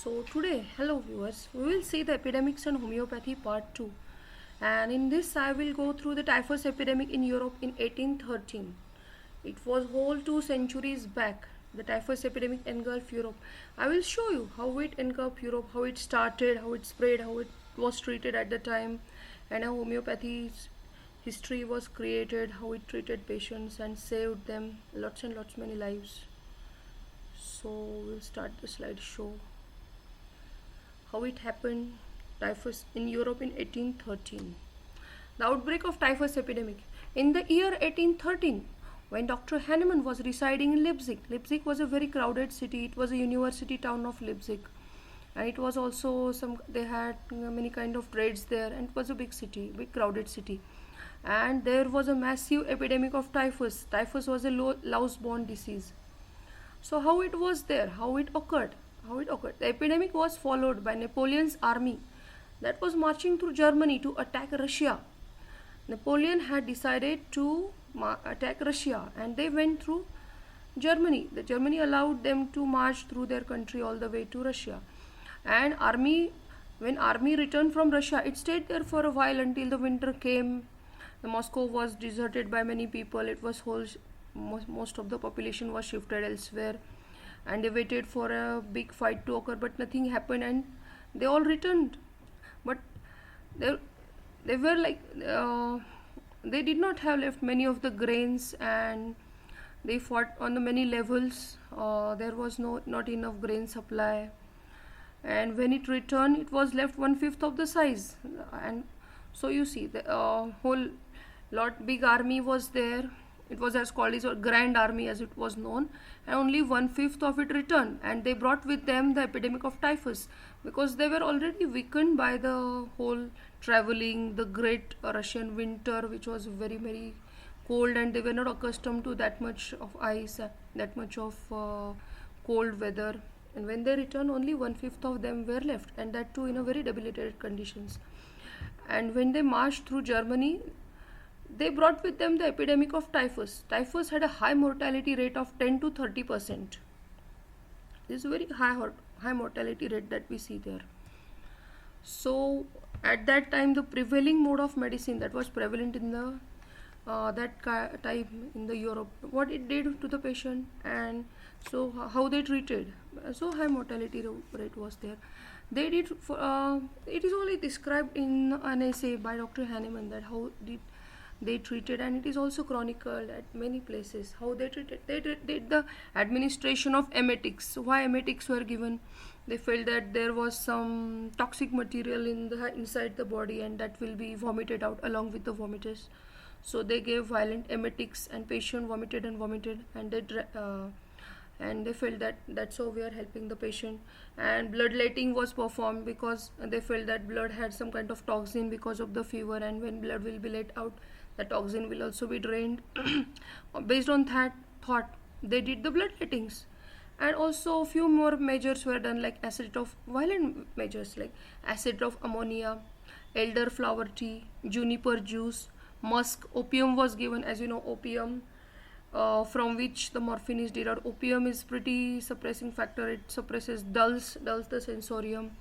So today, hello viewers, we will see the epidemics and homeopathy part 2. And in this I will go through the typhus epidemic in Europe in 1813. It was whole 2 centuries back. The typhus epidemic engulfed Europe. I will show you how it engulfed Europe, how it started, how it spread, how it was treated at the time, and how homeopathy's history was created, how it treated patients and saved them lots and lots many lives. So we'll start the slideshow. How it happened, typhus in Europe in 1813. The outbreak of typhus epidemic. In the year 1813, when Dr. Hahnemann was residing in Leipzig, Leipzig was a very crowded city. It was a university town of Leipzig, and it was also they had many kind of trades there, and it was a big city, big crowded city. And there was a massive epidemic of typhus. Typhus was a louse-borne disease. So how it was there, how it occurred. The epidemic was followed by Napoleon's army that was marching through Germany to attack Russia. Napoleon had decided to attack Russia, and they went through Germany. The Germany allowed them to march through their country all the way to Russia. And when army returned from Russia, it stayed there for a while until the winter came. The Moscow was deserted by many people. It was most of the population was shifted elsewhere, and they waited for a big fight to occur, but nothing happened, and they all returned. But they were like they did not have left many of the grains, and they fought on the many levels. There was not enough grain supply, and when it returned, it was left 1/5 of the size. And so you see the whole lot big army was there. It was as called as a grand army as it was known, and only 1/5 of it returned, and they brought with them the epidemic of typhus, because they were already weakened by the whole traveling, the great Russian winter, which was very very cold, and they were not accustomed to that much of ice, that much of cold weather. And when they returned, only 1/5 of them were left, and that too in a very debilitated conditions. And when they marched through Germany, they brought with them the epidemic of typhus. Typhus had a high mortality rate of 10 to 30%. This is a very high mortality rate that we see there. So at that time, the prevailing mode of medicine that was prevalent in the time in the Europe, what it did to the patient, and so how they treated. So high mortality rate was there. They did. It is only described in an essay by Dr. Hahnemann that how did they treated, and it is also chronicled at many places how they treated. They did the administration of emetics. Why emetics were given? They felt that there was some toxic material inside the body, and that will be vomited out along with the vomiters. So they gave violent emetics, and patient vomited, and they felt that that's how we are helping the patient. And bloodletting was performed because they felt that blood had some kind of toxin because of the fever, and when blood will be let out, the toxin will also be drained. Based on that thought, they did the bloodlettings. And also a few more measures were done, like violent measures like acid of ammonia, elderflower tea, juniper juice, musk. Opium was given. As you know, opium, from which the morphine is derived. Opium is pretty suppressing factor. It suppresses, dulls the sensorium.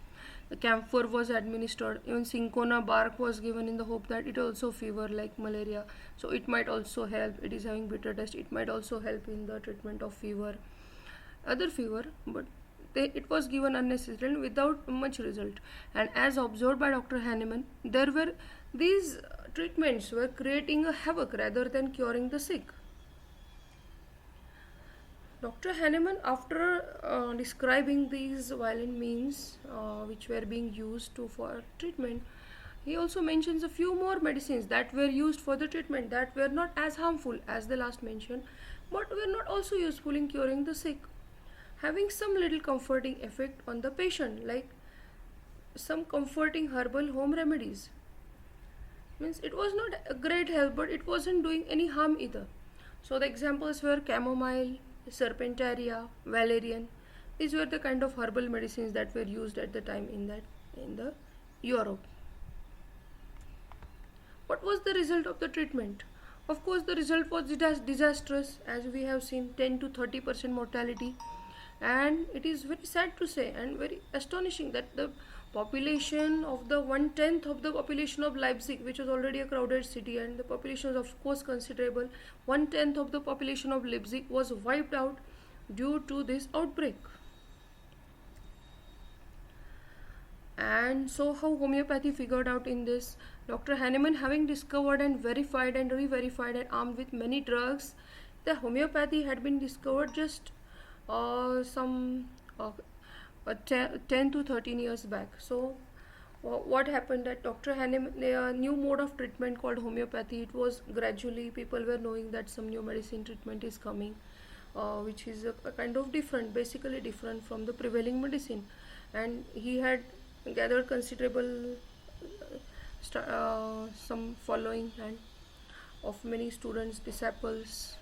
The camphor was administered. Even cinchona bark was given in the hope that it also fever like malaria. So it might also help. It is having bitter taste. It might also help in the treatment of other fever. But it was given unnecessarily without much result. And as observed by Dr. Hahnemann, these treatments were creating a havoc rather than curing the sick. Dr. Hahnemann, after describing these violent means which were being used for treatment, he also mentions a few more medicines that were used for the treatment that were not as harmful as the last mentioned, but were not also useful in curing the sick, having some little comforting effect on the patient, like some comforting herbal home remedies. Means it was not a great help, but it wasn't doing any harm either. So the examples were chamomile, serpentaria, valerian. These were the kind of herbal medicines that were used at the time in the Europe. What was the result of the treatment? Of course, the result was disastrous, as we have seen, 10 to 30% mortality. And it is very sad to say and very astonishing that the population of the one-tenth of the population of Leipzig, which was already a crowded city, and the population is of course considerable, one-tenth of the population of Leipzig was wiped out due to this outbreak. And so, how homeopathy figured out in this? Dr. Hahnemann, having discovered and verified and re-verified and armed with many drugs, the homeopathy had been discovered just some 10 to 13 years back. So, what happened that Dr. Hahnemann, a new mode of treatment called homeopathy, it was gradually people were knowing that some new medicine treatment is coming, which is a kind of different, basically different from the prevailing medicine. And he had gathered considerable some following and of many students, disciples,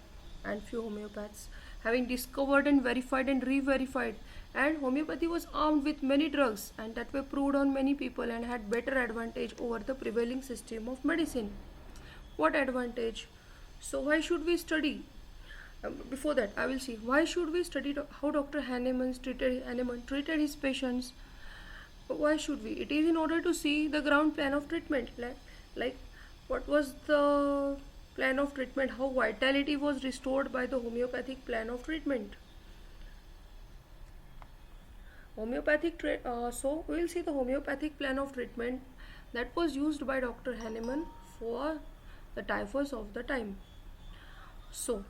and few homeopaths, having discovered and verified and re-verified. And homeopathy was armed with many drugs, and that were proved on many people and had better advantage over the prevailing system of medicine. What advantage? So why should we study? Before that, I will see why should we study how Dr. Hahnemann treated his patients. Why should we? It is in order to see the ground plan of treatment, like what was the plan of treatment, how vitality was restored by the homeopathic plan of treatment. So we will see the homeopathic plan of treatment that was used by Dr. Hahnemann for the typhus of the time. So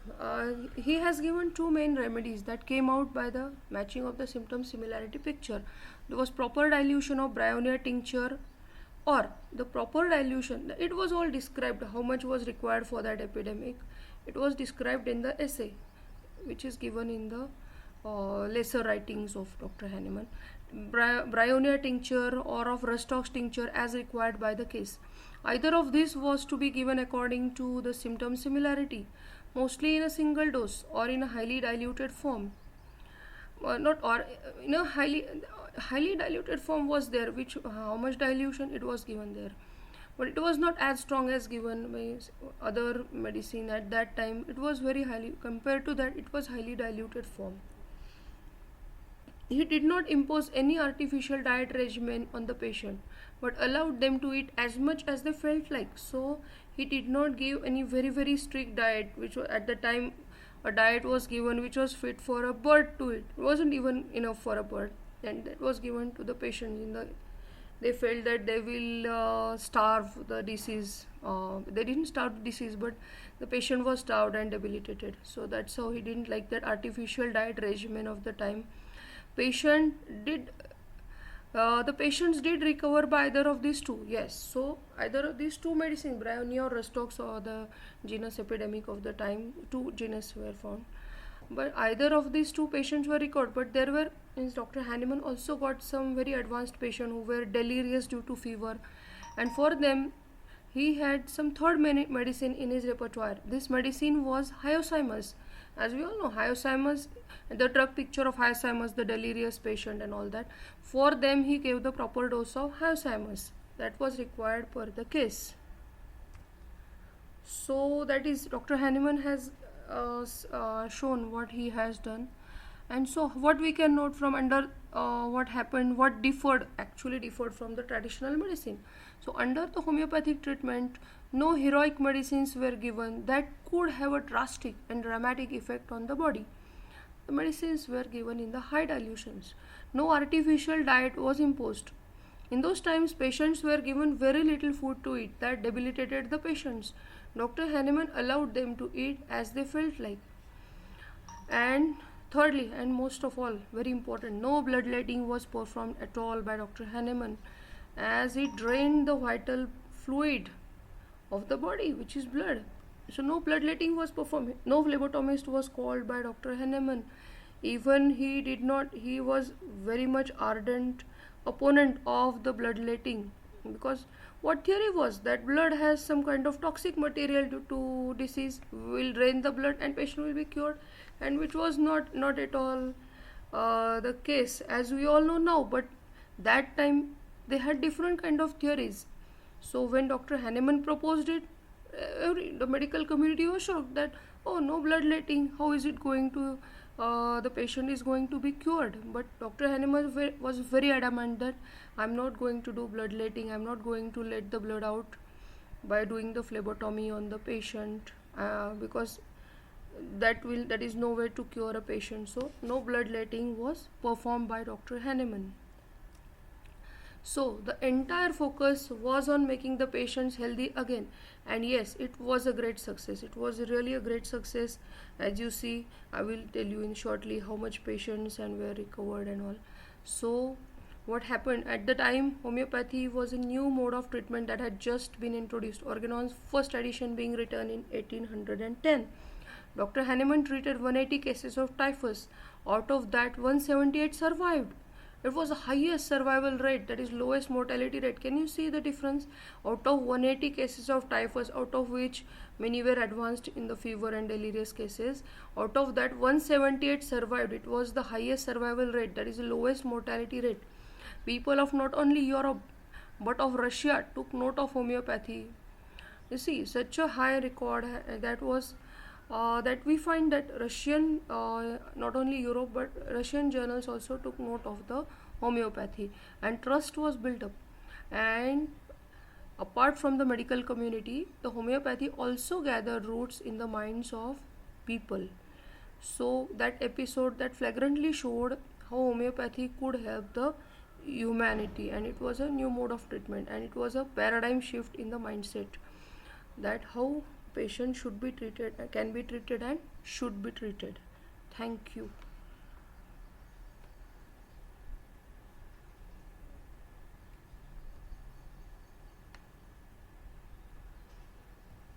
he has given two main remedies that came out by the matching of the symptom similarity picture. There was proper dilution of Bryonia tincture, or the proper dilution, it was all described how much was required for that epidemic. It was described in the essay which is given in the lesser writings of Dr. Hahnemann. Bryonia tincture or of Rustock's tincture as required by the case. Either of these was to be given according to the symptom similarity, mostly in a single dose or in a highly diluted form. Not or in a highly diluted form was there, which how much dilution it was given there, but it was not as strong as given by other medicine at that time. It was very highly, compared to that, it was highly diluted form. He did not impose any artificial diet regimen on the patient, but allowed them to eat as much as they felt like. So he did not give any very strict diet, which at the time a diet was given which was fit for a bird to eat. It wasn't even enough for a bird, and that was given to the patient in the, they felt that they will starve the disease. They didn't starve the disease, but the patient was starved and debilitated. So that's how he didn't like that artificial diet regimen of the time. The patients did recover by either of these two. Yes, so either of these two medicine, Bryonia or Rustock's, or the genus epidemic of the time, two genus were found. But either of these two patients were recovered. But there were, Dr. Hahnemann also got some very advanced patients who were delirious due to fever, and for them he had some third medicine in his repertoire. This medicine was hyoscyamus. As we all know, hyoscyamus, the drug picture of hyoscyamus, the delirious patient and all that. For them he gave the proper dose of hyoscyamus that was required per the case. So that is, Dr. Hahnemann has shown what he has done. And so what we can note from under what happened, what actually differed from the traditional medicine. So under the homeopathic treatment, no heroic medicines were given that could have a drastic and dramatic effect on the body. The medicines were given in the high dilutions. No artificial diet was imposed. In those times, patients were given very little food to eat that debilitated the patients. Dr. Hahnemann allowed them to eat as they felt like. And thirdly, and most of all, very important, no bloodletting was performed at all by Dr. Hahnemann, as he drained the vital fluid of the body, which is blood. So no bloodletting was performed. No phlebotomist was called by Dr. Hahnemann. Even he was very much ardent opponent of the bloodletting, because what theory was that blood has some kind of toxic material due to disease, will drain the blood and patient will be cured, and which was not at all the case, as we all know now. But that time they had different kind of theories. So when Dr. Hahnemann proposed it, the medical community was shocked that, oh, no bloodletting, how is it going to the patient is going to be cured. But Dr. Hahnemann was very adamant that I'm not going to do bloodletting, I'm not going to let the blood out by doing the phlebotomy on the patient, because that is no way to cure a patient. So no bloodletting was performed by Dr. Hahnemann. So the entire focus was on making the patients healthy again, and yes, it was a great success. It was really a great success. As you see, I will tell you in shortly how much patients and were recovered and all. So what happened at the time, homeopathy was a new mode of treatment that had just been introduced, Organon's first edition being written in 1810. Dr. Hahnemann treated 180 cases of typhus. Out of that, 178 survived. It was the highest survival rate, that is lowest mortality rate. Can you see the difference? Out of 180 cases of typhus, out of which many were advanced in the fever and delirious cases, out of that 178 survived. It was the highest survival rate, that is the lowest mortality rate. People of not only Europe but of Russia took note of homeopathy. You see, such a high record that was that we find that Russian, not only Europe but Russian journals also took note of the homeopathy, and trust was built up. And apart from the medical community, the homeopathy also gathered roots in the minds of people. So that episode that flagrantly showed how homeopathy could help the humanity, and it was a new mode of treatment, and it was a paradigm shift in the mindset that how patients should be treated, can be treated and should be treated. Thank you.